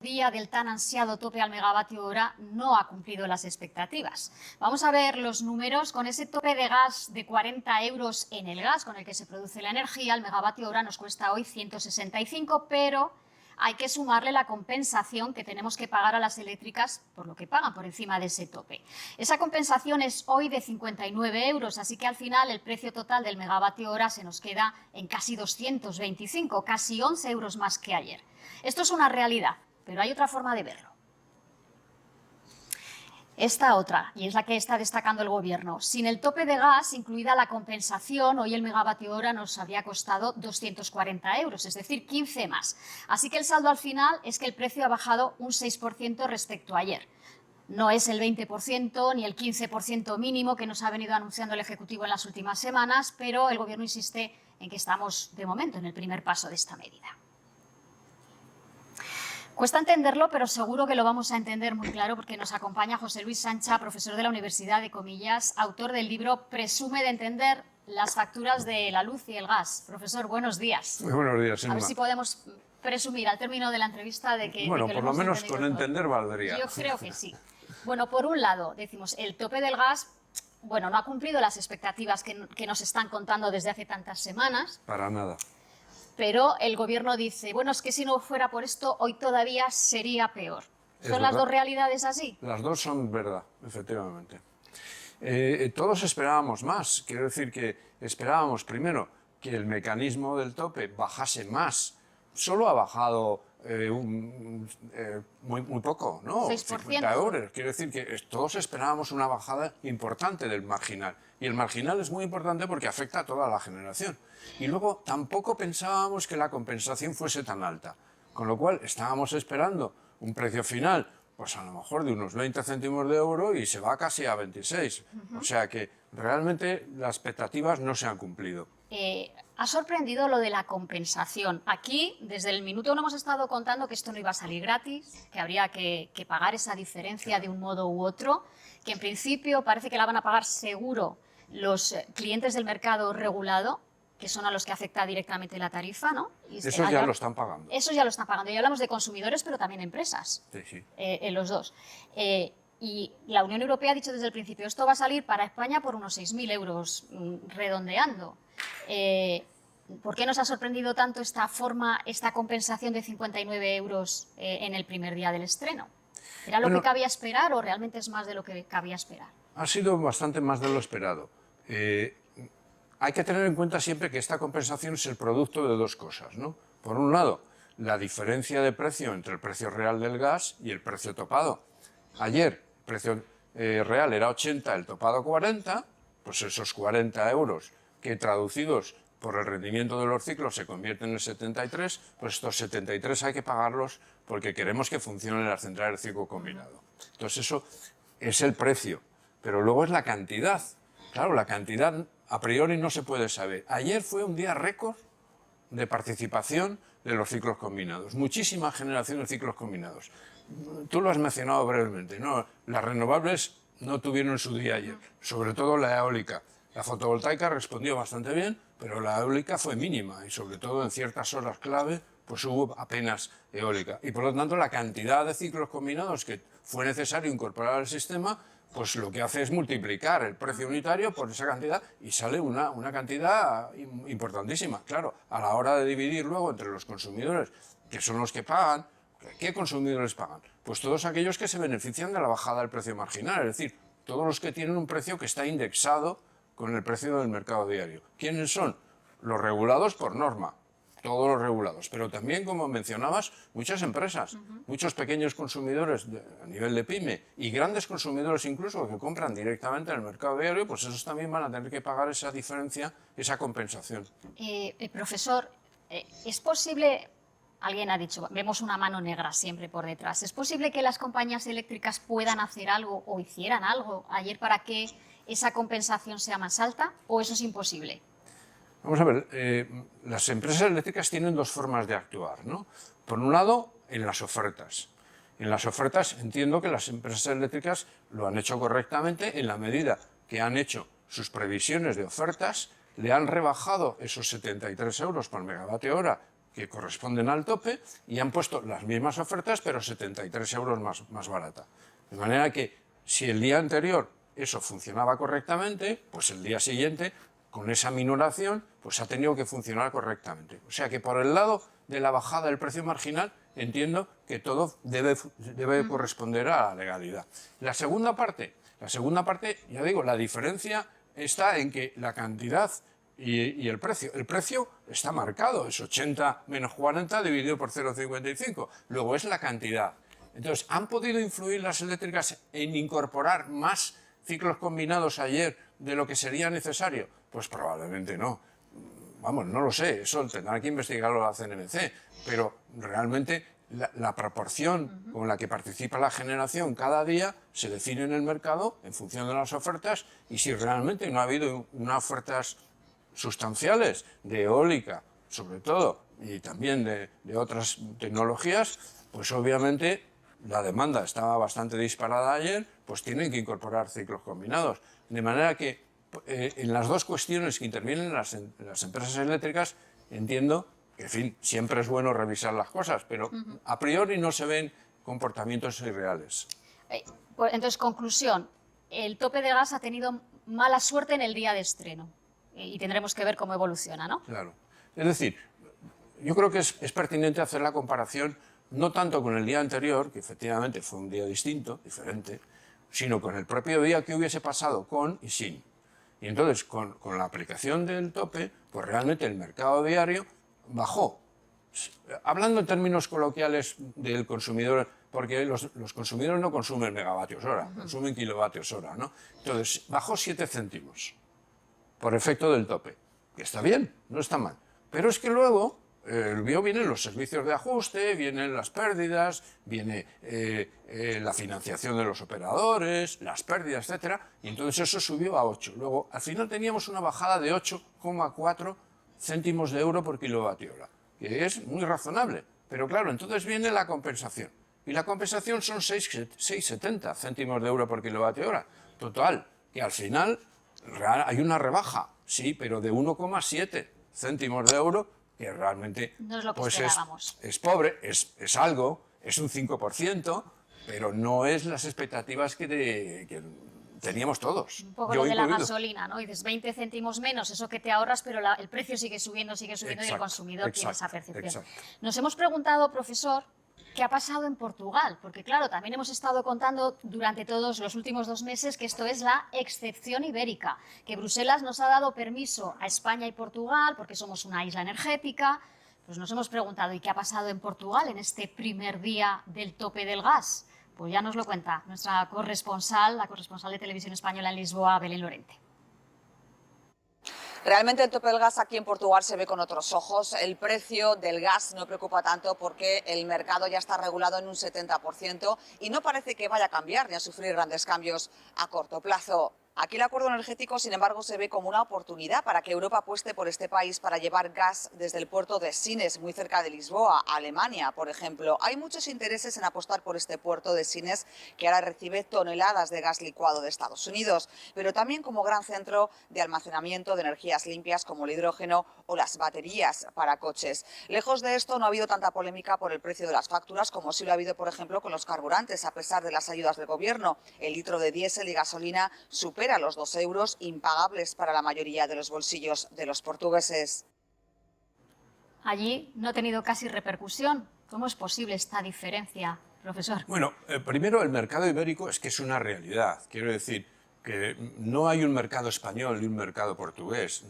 día del tan ansiado tope al megavatio hora, no ha cumplido las expectativas. Vamos a ver los números. Con ese tope de gas de 40 euros en el gas con el que se produce la energía, el megavatio hora nos cuesta hoy 165, pero hay que sumarle la compensación que tenemos que pagar a las eléctricas por lo que pagan por encima de ese tope. Esa compensación es hoy de 59 euros, así que al final el precio total del megavatio hora se nos queda en casi 225, casi 11 euros más que ayer. Esto es una realidad, pero hay otra forma de verlo. Esta otra, y es la que está destacando el Gobierno. Sin el tope de gas, incluida la compensación, hoy el megavatio hora nos habría costado 240 euros, es decir, 15 más. Así que el saldo al final es que el precio ha bajado un 6% respecto a ayer. No es el 20% ni el 15% mínimo que nos ha venido anunciando el Ejecutivo en las últimas semanas, pero el Gobierno insiste en que estamos, de momento, en el primer paso de esta medida. Cuesta entenderlo, pero seguro que lo vamos a entender muy claro porque nos acompaña José Luis Sancha, profesor de la Universidad de Comillas, autor del libro Presume de entender las facturas de la luz y el gas. Profesor, buenos días. Muy buenos días, Inma. A ver si podemos presumir al término de la entrevista de que... Bueno, de que por lo menos con entender valdría. Yo creo que sí. Bueno, por un lado, decimos, el tope del gas, bueno, no ha cumplido las expectativas que nos están contando desde hace tantas semanas. Para nada. Pero el Gobierno dice, bueno, es que si no fuera por esto, hoy todavía sería peor. ¿Son las dos realidades así? Las dos son verdad, efectivamente. Todos esperábamos más. Quiero decir que esperábamos, primero, que el mecanismo del tope bajase más. Solo ha bajado muy poco, ¿no? 6%. 50 euros. Quiero decir que todos esperábamos una bajada importante del marginal. Y el marginal es muy importante porque afecta a toda la generación. Y luego tampoco pensábamos que la compensación fuese tan alta. Con lo cual estábamos esperando un precio final, pues a lo mejor de unos 20 céntimos de euro y se va casi a 26. O sea que realmente las expectativas no se han cumplido. Ha sorprendido lo de la compensación. Aquí, desde el minuto uno hemos estado contando que esto no iba a salir gratis, que habría que pagar esa diferencia de un modo u otro, que en principio parece que la van a pagar seguro los clientes del mercado regulado, que son a los que afecta directamente la tarifa, ¿no? Eso ya lo están pagando. Eso ya lo están pagando. Y hablamos de consumidores, pero también empresas. Sí, sí. En los dos. Y la Unión Europea ha dicho desde el principio, esto va a salir para España por unos 6.000 euros, redondeando. ¿Por qué nos ha sorprendido tanto esta compensación de 59 euros en el primer día del estreno? ¿Era lo que cabía esperar o realmente es más de lo que cabía esperar? Ha sido bastante más de lo esperado. Hay que tener en cuenta siempre que esta compensación es el producto de dos cosas, ¿no? Por un lado, la diferencia de precio entre el precio real del gas y el precio topado. Ayer el precio real era 80, el topado 40, pues esos 40 euros que traducidos por el rendimiento de los ciclos se convierten en 73, pues estos 73 hay que pagarlos porque queremos que funcionen las centrales de ciclo combinado. Entonces eso es el precio, pero luego es la cantidad. Claro, la cantidad a priori no se puede saber. Ayer fue un día récord de participación de los ciclos combinados. Muchísima generación de ciclos combinados. Tú lo has mencionado brevemente, ¿no? Las renovables no tuvieron su día ayer, sobre todo la eólica. La fotovoltaica respondió bastante bien, pero la eólica fue mínima y sobre todo en ciertas horas clave pues hubo apenas eólica. Y por lo tanto la cantidad de ciclos combinados que fue necesario incorporar al sistema pues lo que hace es multiplicar el precio unitario por esa cantidad y sale una cantidad importantísima. Claro, a la hora de dividir luego entre los consumidores, que son los que pagan, ¿qué consumidores pagan? Pues todos aquellos que se benefician de la bajada del precio marginal, es decir, todos los que tienen un precio que está indexado con el precio del mercado diario. ¿Quiénes son? Los regulados por norma. Todos los regulados, pero también, como mencionabas, muchas empresas, muchos pequeños consumidores a nivel de pyme y grandes consumidores incluso que compran directamente en el mercado diario, pues esos también van a tener que pagar esa diferencia, esa compensación. Profesor, ¿es posible, alguien ha dicho, vemos una mano negra siempre por detrás, ¿es posible que las compañías eléctricas puedan hacer algo o hicieran algo ayer para que esa compensación sea más alta o eso es imposible? Vamos a ver, las empresas eléctricas tienen dos formas de actuar, ¿no? Por un lado, en las ofertas. En las ofertas entiendo que las empresas eléctricas lo han hecho correctamente en la medida que han hecho sus previsiones de ofertas, le han rebajado esos 73 euros por megavatio hora que corresponden al tope y han puesto las mismas ofertas, pero 73 euros más barata. De manera que si el día anterior eso funcionaba correctamente, pues el día siguiente, con esa minoración, pues ha tenido que funcionar correctamente. O sea que por el lado de la bajada del precio marginal, entiendo que todo debe corresponder a la legalidad. La segunda parte, ya digo, la diferencia está en que la cantidad y el precio está marcado, es 80 menos 40 dividido por 0,55, luego es la cantidad. Entonces, ¿han podido influir las eléctricas en incorporar más ciclos combinados ayer de lo que sería necesario? Pues probablemente no. Vamos, no lo sé, eso tendrá que investigarlo la CNMC, pero realmente la proporción con la que participa la generación cada día se define en el mercado en función de las ofertas, y si realmente no ha habido unas ofertas sustanciales de eólica, sobre todo, y también de otras tecnologías, pues obviamente la demanda estaba bastante disparada ayer, pues tienen que incorporar ciclos combinados. De manera que en las dos cuestiones que intervienen las empresas eléctricas, entiendo que, en fin, siempre es bueno revisar las cosas, pero a priori no se ven comportamientos irreales. Pues, entonces, conclusión, el tope de gas ha tenido mala suerte en el día de estreno y tendremos que ver cómo evoluciona, ¿no? Claro. Es decir, yo creo que es pertinente hacer la comparación no tanto con el día anterior, que efectivamente fue un día distinto, diferente, sino con el propio día que hubiese pasado con y sin. Y entonces, con la aplicación del tope, pues realmente el mercado diario bajó. Hablando en términos coloquiales del consumidor, porque los consumidores no consumen megavatios hora, consumen kilovatios hora, ¿no? Entonces, bajó 7 céntimos por efecto del tope, que está bien, no está mal. Pero es que luego vienen los servicios de ajuste, vienen las pérdidas, viene la financiación de los operadores, las pérdidas, etc. Y entonces eso subió a 8. Luego, al final teníamos una bajada de 8,4 céntimos de euro por kilovatio hora, que es muy razonable. Pero claro, entonces viene la compensación. Y la compensación son 6,70 céntimos de euro por kilovatio hora. Total, que al final hay una rebaja, sí, pero de 1,7 céntimos de euro, que realmente no es lo que pues esperábamos. Es pobre, es algo, es un 5%, pero no es las expectativas que teníamos todos. Un poco lo de la gasolina, ¿no? Y dices 20 céntimos menos, eso que te ahorras, pero el precio sigue subiendo Exacto, y el consumidor tiene esa percepción. Exacto. Nos hemos preguntado, profesor, ¿qué ha pasado en Portugal? Porque claro, también hemos estado contando durante todos los últimos 2 meses que esto es la excepción ibérica, que Bruselas nos ha dado permiso a España y Portugal porque somos una isla energética. Pues nos hemos preguntado, ¿y qué ha pasado en Portugal en este primer día del tope del gas? Pues ya nos lo cuenta nuestra corresponsal, la corresponsal de Televisión Española en Lisboa, Belén Lorente. Realmente el tope del gas aquí en Portugal se ve con otros ojos. El precio del gas no preocupa tanto porque el mercado ya está regulado en un 70% y no parece que vaya a cambiar ni a sufrir grandes cambios a corto plazo. Aquí el acuerdo energético, sin embargo, se ve como una oportunidad para que Europa apueste por este país para llevar gas desde el puerto de Sines, muy cerca de Lisboa, a Alemania, por ejemplo. Hay muchos intereses en apostar por este puerto de Sines, que ahora recibe toneladas de gas licuado de Estados Unidos, pero también como gran centro de almacenamiento de energías limpias como el hidrógeno o las baterías para coches. Lejos de esto, no ha habido tanta polémica por el precio de las facturas como sí lo ha habido, por ejemplo, con los carburantes, a pesar de las ayudas del gobierno. El litro de diésel y gasolina supera los 2 euros, impagables para la mayoría de los bolsillos de los portugueses. Allí no ha tenido casi repercusión. ¿Cómo es posible esta diferencia, profesor? Bueno, primero el mercado ibérico es que es una realidad. Quiero decir que no hay un mercado español y un mercado portugués.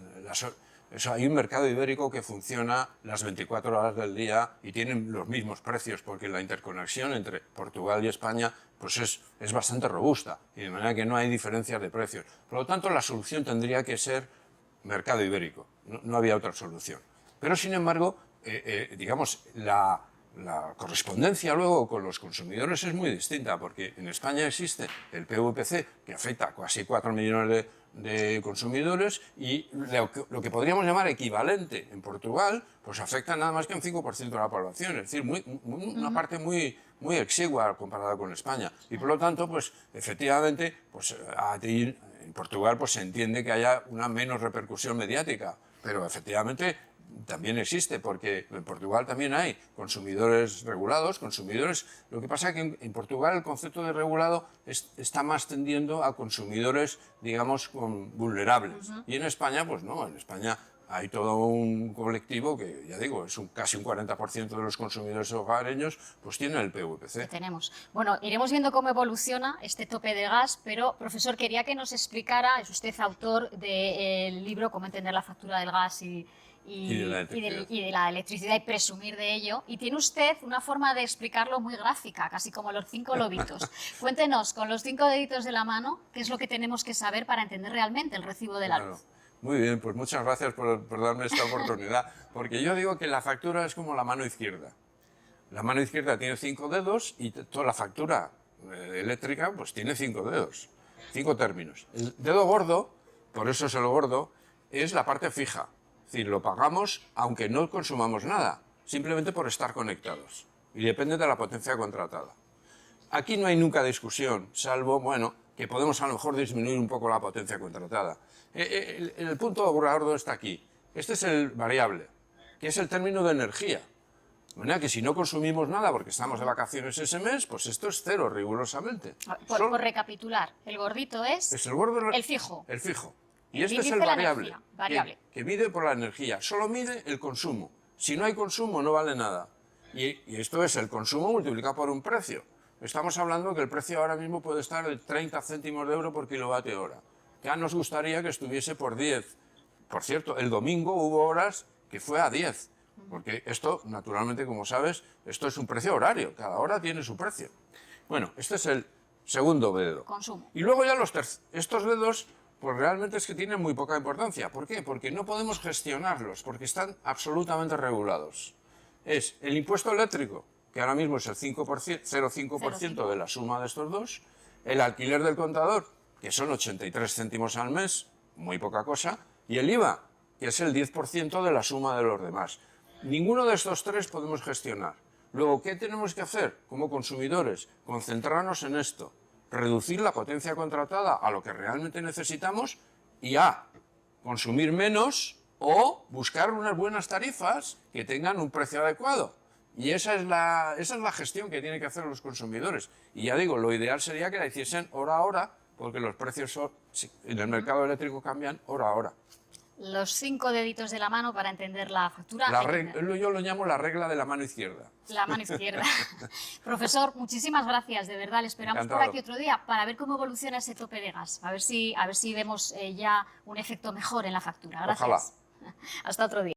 Hay un mercado ibérico que funciona las 24 horas del día y tienen los mismos precios, porque la interconexión entre Portugal y España pues es bastante robusta, y de manera que no hay diferencias de precios. Por lo tanto, la solución tendría que ser mercado ibérico, no había otra solución. Pero, sin embargo, digamos, la correspondencia luego con los consumidores es muy distinta, porque en España existe el PVPC, que afecta a casi 4 millones de consumidores, y lo que podríamos llamar equivalente en Portugal, pues afecta nada más que un 5% de la población, es decir, una parte muy exigua comparada con España. Y por lo tanto, pues efectivamente, pues en Portugal pues se entiende que haya una menos repercusión mediática, pero efectivamente también existe, porque en Portugal también hay consumidores regulados, consumidores. Lo que pasa es que en Portugal el concepto de regulado está más tendiendo a consumidores, digamos, vulnerables. Y en España, pues no, en España hay todo un colectivo que, ya digo, es casi un 40% de los consumidores hogareños, pues tienen el PVPC. Que tenemos. Bueno, iremos viendo cómo evoluciona este tope de gas, pero, profesor, quería que nos explicara, es usted autor del libro Cómo entender la factura del gas y de la electricidad y presumir de ello, y tiene usted una forma de explicarlo muy gráfica, casi como los 5 lobitos. Cuéntenos, con los 5 deditos de la mano, qué es lo que tenemos que saber para entender realmente el recibo de la luz. Muy bien, pues muchas gracias por darme esta oportunidad, porque yo digo que la factura es como la mano izquierda. La mano izquierda tiene 5 dedos y toda la factura eléctrica pues tiene 5 dedos, 5 términos. El dedo gordo, por eso es el gordo, es la parte fija. Es decir, lo pagamos aunque no consumamos nada, simplemente por estar conectados. Y depende de la potencia contratada. Aquí no hay nunca discusión, salvo, bueno, que podemos a lo mejor disminuir un poco la potencia contratada. El punto gordo está aquí. Este es el variable, que es el término de energía. De manera que si no consumimos nada porque estamos de vacaciones ese mes, pues esto es cero rigurosamente. Por recapitular, el gordito es el fijo. El fijo. Y este es el variable, que mide por la energía. Solo mide el consumo. Si no hay consumo, no vale nada. Y esto es el consumo multiplicado por un precio. Estamos hablando que el precio ahora mismo puede estar de 30 céntimos de euro por kilovatio hora. Ya nos gustaría que estuviese por 10. Por cierto, el domingo hubo horas que fue a 10. Porque esto, naturalmente, como sabes, esto es un precio horario. Cada hora tiene su precio. Bueno, este es el segundo dedo. Consumo. Y luego ya estos dedos, pues realmente es que tienen muy poca importancia. ¿Por qué? Porque no podemos gestionarlos, porque están absolutamente regulados. Es el impuesto eléctrico, que ahora mismo es el 0,5% de la suma de estos dos. El alquiler del contador, que son 83 céntimos al mes, muy poca cosa. Y el IVA, que es el 10% de la suma de los demás. Ninguno de estos tres podemos gestionar. Luego, ¿qué tenemos que hacer como consumidores? Concentrarnos en esto, reducir la potencia contratada a lo que realmente necesitamos y consumir menos o buscar unas buenas tarifas que tengan un precio adecuado. Y esa es la gestión que tienen que hacer los consumidores. Y ya digo, lo ideal sería que la hiciesen hora a hora, porque los precios en el mercado eléctrico cambian hora a hora. Los 5 deditos de la mano para entender la factura. Yo lo llamo la regla de la mano izquierda. La mano izquierda. Profesor, muchísimas gracias, de verdad. Le esperamos por aquí otro día para ver cómo evoluciona ese tope de gas. A ver si vemos ya un efecto mejor en la factura. Gracias. Ojalá. Hasta otro día.